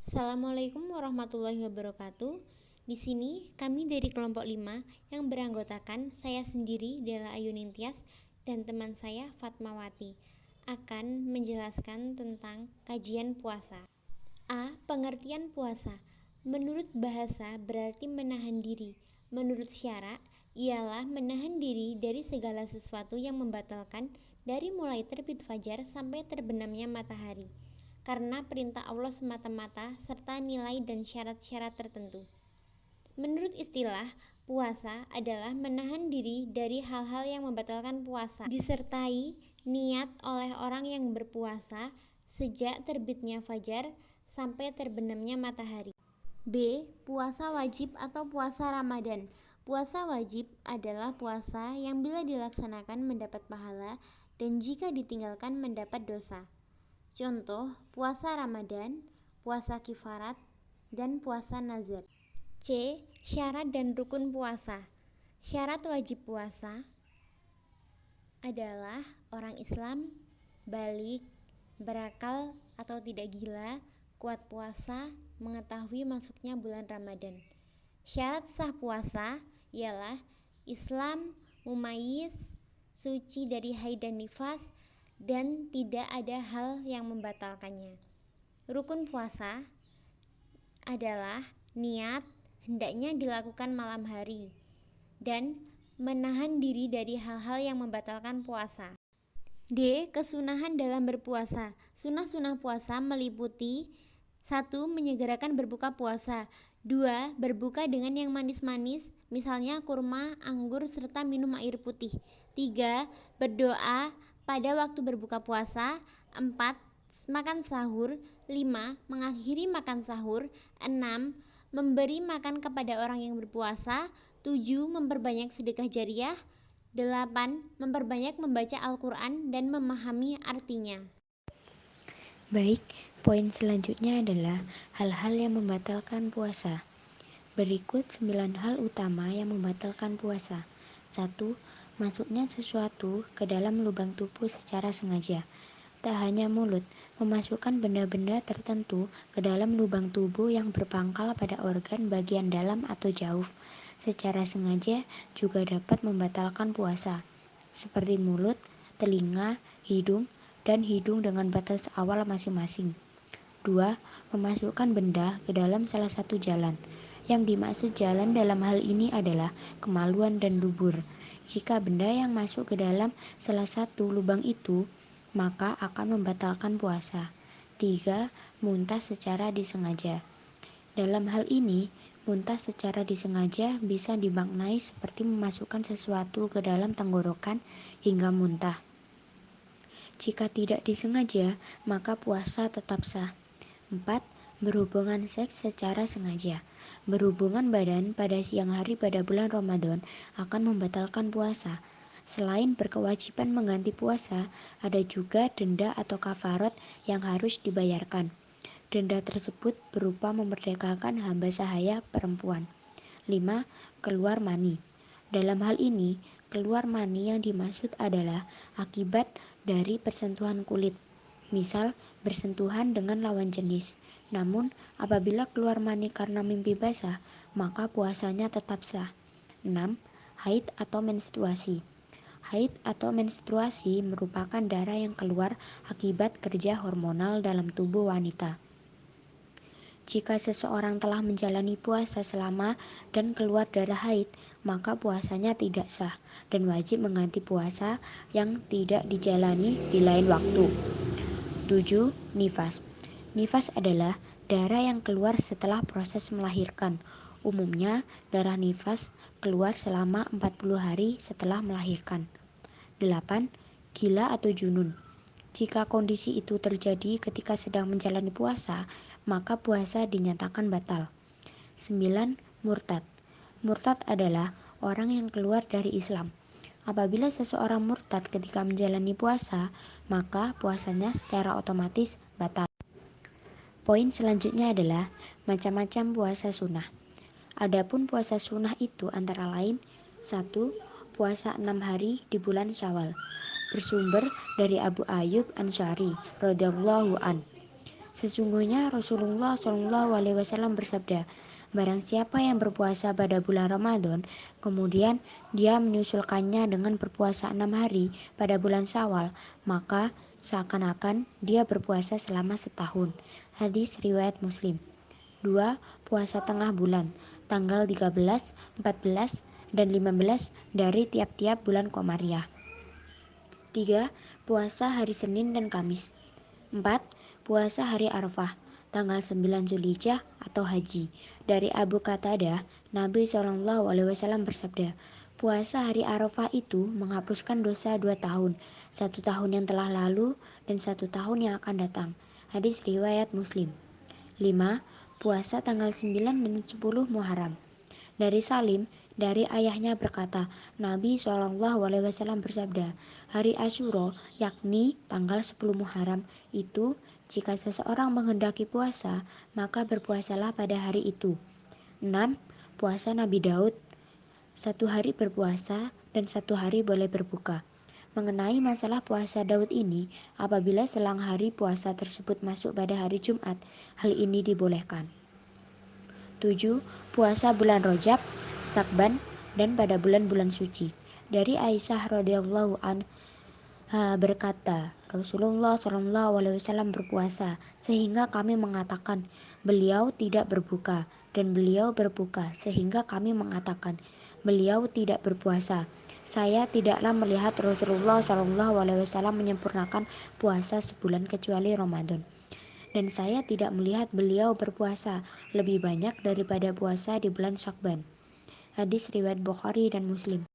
Assalamualaikum warahmatullahi wabarakatuh. Di sini kami dari kelompok 5 yang beranggotakan saya sendiri Dela Ayu Nintias dan teman saya Fatmawati akan menjelaskan tentang kajian puasa. A. Pengertian puasa. Menurut bahasa berarti menahan diri. Menurut syara ialah menahan diri dari segala sesuatu yang membatalkan dari mulai terbit fajar sampai terbenamnya matahari, karena perintah Allah semata-mata serta nilai dan syarat-syarat tertentu. Menurut istilah, puasa adalah menahan diri dari hal-hal yang membatalkan puasa, disertai niat oleh orang yang berpuasa sejak terbitnya fajar sampai terbenamnya matahari. B. Puasa wajib atau puasa Ramadan. Puasa wajib adalah puasa yang bila dilaksanakan mendapat pahala dan jika ditinggalkan mendapat dosa. Contoh, puasa Ramadan, puasa kifarat, dan puasa nazar. C. Syarat dan rukun puasa. Syarat wajib puasa adalah orang Islam, balik, berakal atau tidak gila, kuat puasa, mengetahui masuknya bulan Ramadan. Syarat sah puasa ialah Islam, mumayyiz, suci dari haid dan nifas, dan tidak ada hal yang membatalkannya. Rukun puasa adalah niat, hendaknya dilakukan malam hari, dan menahan diri dari hal-hal yang membatalkan puasa. D. Kesunahan dalam berpuasa. Sunah-sunah puasa meliputi 1. Menyegerakan berbuka puasa. 2. Berbuka dengan yang manis-manis, misalnya kurma, anggur, serta minum air putih. 3. Berdoa pada waktu berbuka puasa. 4. Makan sahur. 5. Mengakhiri makan sahur. 6. Memberi makan kepada orang yang berpuasa. 7. Memperbanyak sedekah jariah. 8. Memperbanyak membaca Al-Quran dan memahami artinya. Baik, poin selanjutnya adalah hal-hal yang membatalkan puasa. Berikut 9 hal utama yang membatalkan puasa. 1. Masuknya sesuatu ke dalam lubang tubuh secara sengaja. Tak hanya mulut, memasukkan benda-benda tertentu ke dalam lubang tubuh yang berpangkal pada organ bagian dalam atau jauh secara sengaja juga dapat membatalkan puasa, seperti mulut, telinga, hidung, dan hidung dengan batas awal masing-masing. 2. Memasukkan benda ke dalam salah satu jalan. Yang dimaksud jalan dalam hal ini adalah kemaluan dan dubur. Jika benda yang masuk ke dalam salah satu lubang itu, maka akan membatalkan puasa. 3. Muntah secara disengaja. Dalam hal ini, muntah secara disengaja bisa dimaknai seperti memasukkan sesuatu ke dalam tenggorokan hingga muntah. Jika tidak disengaja, maka puasa tetap sah. 4. Berhubungan seks secara sengaja. Berhubungan badan pada siang hari pada bulan Ramadan akan membatalkan puasa. Selain berkewajiban mengganti puasa, ada juga denda atau kafarat yang harus dibayarkan. Denda tersebut berupa memerdekakan hamba sahaya perempuan. 5. Keluar mani. Dalam hal ini, keluar mani yang dimaksud adalah akibat dari persentuhan kulit, misal bersentuhan dengan lawan jenis. Namun, apabila keluar mani karena mimpi basah, maka puasanya tetap sah. 6. Haid atau menstruasi. Haid atau menstruasi merupakan darah yang keluar akibat kerja hormonal dalam tubuh wanita. Jika seseorang telah menjalani puasa selama dan keluar darah haid, maka puasanya tidak sah dan wajib mengganti puasa yang tidak dijalani di lain waktu. 7. Nifas. Nifas adalah darah yang keluar setelah proses melahirkan. Umumnya, darah nifas keluar selama 40 hari setelah melahirkan. 8. Gila atau junun. Jika kondisi itu terjadi ketika sedang menjalani puasa, maka puasa dinyatakan batal. 9. Murtad. Murtad adalah orang yang keluar dari Islam. Apabila seseorang murtad ketika menjalani puasa, maka puasanya secara otomatis batal. Poin selanjutnya adalah macam-macam puasa sunnah. Adapun puasa sunnah itu antara lain: 1. Puasa 6 hari di bulan Syawal. Bersumber dari Abu Ayyub Ansyari radhiyallahu an. Sesungguhnya Rasulullah SAW bersabda, barang siapa yang berpuasa pada bulan Ramadan, kemudian dia menyusulkannya dengan berpuasa 6 hari pada bulan Syawal, maka seakan-akan dia berpuasa selama setahun. Hadis riwayat Muslim. 2. Puasa tengah bulan, tanggal 13, 14, dan 15 dari tiap-tiap bulan Komariah. 3. Puasa hari Senin dan Kamis. 4. Puasa hari Arafah, tanggal 9 Zulhijjah atau Haji. Dari Abu Qatadah, Nabi SAW bersabda, puasa hari Arafah itu menghapuskan dosa 2 tahun, 1 tahun yang telah lalu dan 1 tahun yang akan datang. Hadis riwayat Muslim. 5. Puasa tanggal 9 dan 10 Muharram. Dari Salim, dari ayahnya berkata, Nabi SAW bersabda, hari Asyura, yakni tanggal 10 Muharram itu, jika seseorang menghendaki puasa, maka berpuasalah pada hari itu. 6. Puasa Nabi Daud, 1 hari berpuasa dan 1 hari boleh berbuka. Mengenai masalah puasa Daud ini, apabila selang hari puasa tersebut masuk pada hari Jumat, hal ini dibolehkan. 7. Puasa bulan Rajab, Syakban, dan pada bulan-bulan suci. Dari Aisyah radhiyallahu anha berkata, Rasulullah SAW berpuasa sehingga kami mengatakan beliau tidak berbuka, dan beliau berbuka sehingga kami mengatakan beliau tidak berpuasa. Saya tidaklah melihat Rasulullah SAW menyempurnakan puasa sebulan kecuali Ramadan. Dan saya tidak melihat beliau berpuasa lebih banyak daripada puasa di bulan Syakban. Hadis riwayat Bukhari dan Muslim.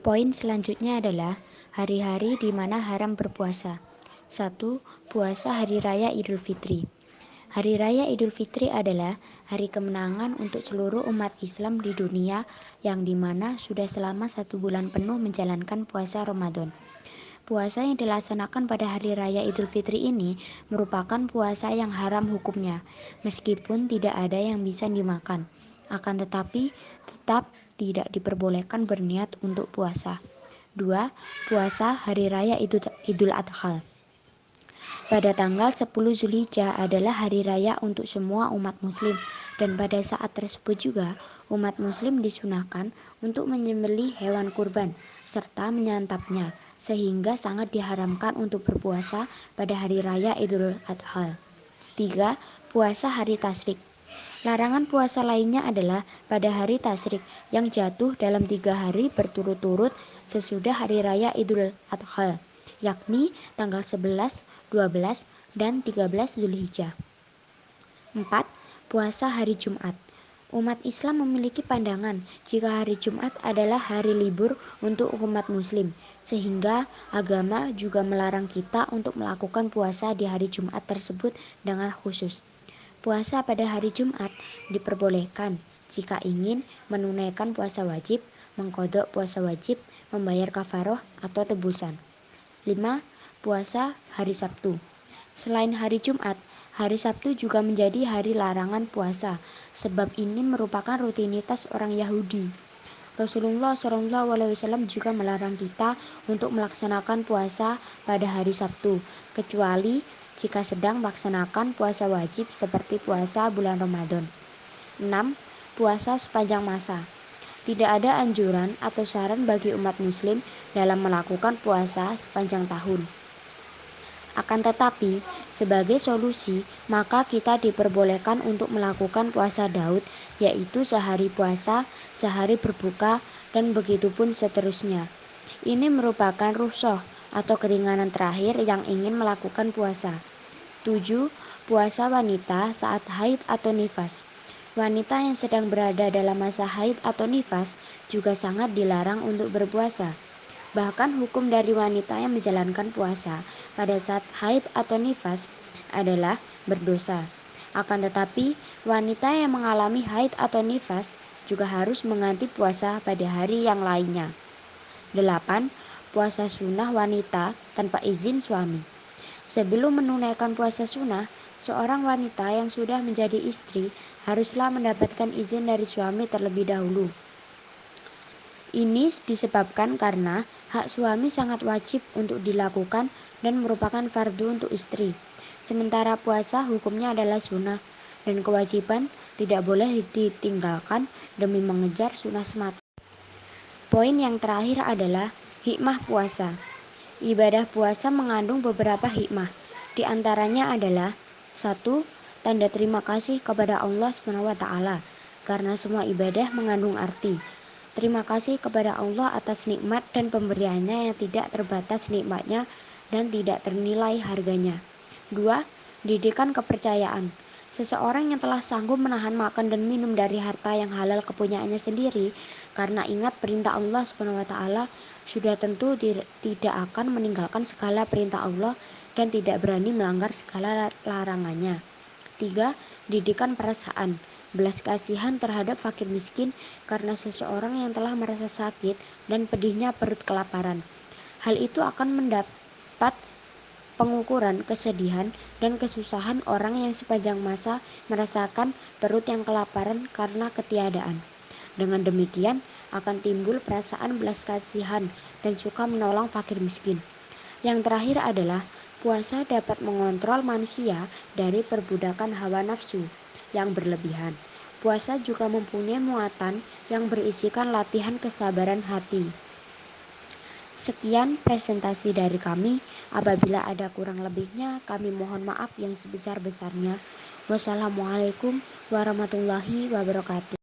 Poin selanjutnya adalah hari-hari di mana haram berpuasa. 1. Puasa Hari Raya Idul Fitri. Hari Raya Idul Fitri adalah hari kemenangan untuk seluruh umat Islam di dunia yang dimana sudah selama 1 bulan penuh menjalankan puasa Ramadan. Puasa yang dilaksanakan pada hari raya Idul Fitri ini merupakan puasa yang haram hukumnya, meskipun tidak ada yang bisa dimakan. Akan tetapi, tetap tidak diperbolehkan berniat untuk puasa. 2. Puasa Hari Raya Idul Adha. Pada tanggal 10 Zulhijjah adalah hari raya untuk semua umat muslim, dan pada saat tersebut juga umat muslim disunahkan untuk menyembelih hewan kurban serta menyantapnya, sehingga sangat diharamkan untuk berpuasa pada hari raya Idul Adha. 3. Puasa hari Tasyrik. Larangan puasa lainnya adalah pada hari Tasyrik yang jatuh dalam 3 hari berturut-turut sesudah hari raya Idul Adha, yakni tanggal 11, 12, dan 13 Zulhijjah. 4. Puasa hari Jumat. Umat Islam memiliki pandangan jika hari Jumat adalah hari libur untuk umat muslim, sehingga agama juga melarang kita untuk melakukan puasa di hari Jumat tersebut dengan khusus. Puasa pada hari Jumat diperbolehkan jika ingin menunaikan puasa wajib, mengqadha puasa wajib, membayar kafaroh atau tebusan. 5. Puasa hari Sabtu. Selain hari Jumat, hari Sabtu juga menjadi hari larangan puasa, sebab ini merupakan rutinitas orang Yahudi. Rasulullah SAW juga melarang kita untuk melaksanakan puasa pada hari Sabtu, kecuali jika sedang melaksanakan puasa wajib seperti puasa bulan Ramadan. 6. Puasa sepanjang masa. Tidak ada anjuran atau saran bagi umat muslim dalam melakukan puasa sepanjang tahun. Akan tetapi, sebagai solusi, maka kita diperbolehkan untuk melakukan puasa Daud, yaitu sehari puasa, sehari berbuka, dan begitupun seterusnya. Ini merupakan rukhsah atau keringanan terakhir yang ingin melakukan puasa. 7. Puasa wanita saat haid atau nifas. Wanita yang sedang berada dalam masa haid atau nifas juga sangat dilarang untuk berpuasa. Bahkan hukum dari wanita yang menjalankan puasa pada saat haid atau nifas adalah berdosa. Akan tetapi, wanita yang mengalami haid atau nifas juga harus mengganti puasa pada hari yang lainnya. 8. Puasa sunnah wanita tanpa izin suami. Sebelum menunaikan puasa sunnah, seorang wanita yang sudah menjadi istri haruslah mendapatkan izin dari suami terlebih dahulu. Ini disebabkan karena hak suami sangat wajib untuk dilakukan dan merupakan fardu untuk istri. Sementara puasa hukumnya adalah sunnah dan kewajiban tidak boleh ditinggalkan demi mengejar sunnah semata. Poin yang terakhir adalah hikmah puasa. Ibadah puasa mengandung beberapa hikmah. Di antaranya adalah 1. Tanda terima kasih kepada Allah SWT, karena semua ibadah mengandung arti. Terima kasih kepada Allah atas nikmat dan pemberiannya yang tidak terbatas nikmatnya dan tidak ternilai harganya. 2. Didikan kepercayaan. Seseorang yang telah sanggup menahan makan dan minum dari harta yang halal kepunyaannya sendiri karena ingat perintah Allah SWT, sudah tentu tidak akan meninggalkan segala perintah Allah dan tidak berani melanggar segala larangannya. 3. Didikan perasaan. Belas kasihan terhadap fakir miskin karena seseorang yang telah merasa sakit dan pedihnya perut kelaparan. Hal itu akan mendapat pengukuran kesedihan dan kesusahan orang yang sepanjang masa merasakan perut yang kelaparan karena ketiadaan. Dengan demikian akan timbul perasaan belas kasihan dan suka menolong fakir miskin. Yang terakhir adalah puasa dapat mengontrol manusia dari perbudakan hawa nafsu yang berlebihan. Puasa juga mempunyai muatan yang berisikan latihan kesabaran hati. Sekian presentasi dari kami. Apabila ada kurang lebihnya, kami mohon maaf yang sebesar-besarnya. Wassalamualaikum warahmatullahi wabarakatuh.